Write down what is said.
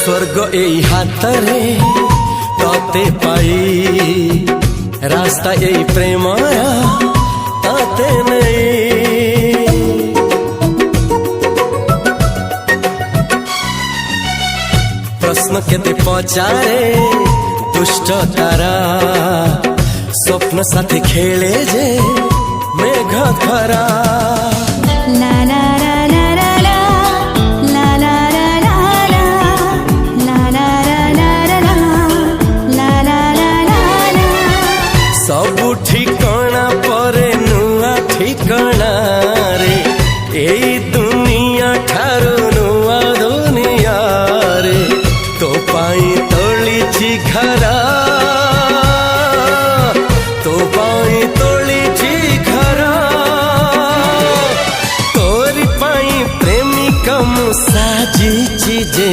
स्वर्ग एई हातरे तते पाई रास्ता एई प्रेमाया ताते नहीं। प्रश्न केते पचारे दुष्ट तारा स्वप्न साथी खेले जे मेघ खरा। ला ला ला ला ला ला ला ला ला ला ला ला ला ला ला। सबु ठिकाना परे नुआ ठिकाना रे एई दुनिया ठारू नुआ दुनिया रे। तो पाई तोलिछि घरा तो पाई तोलिछि घरा तोरी पाई प्रेमिका मु साजिछि जे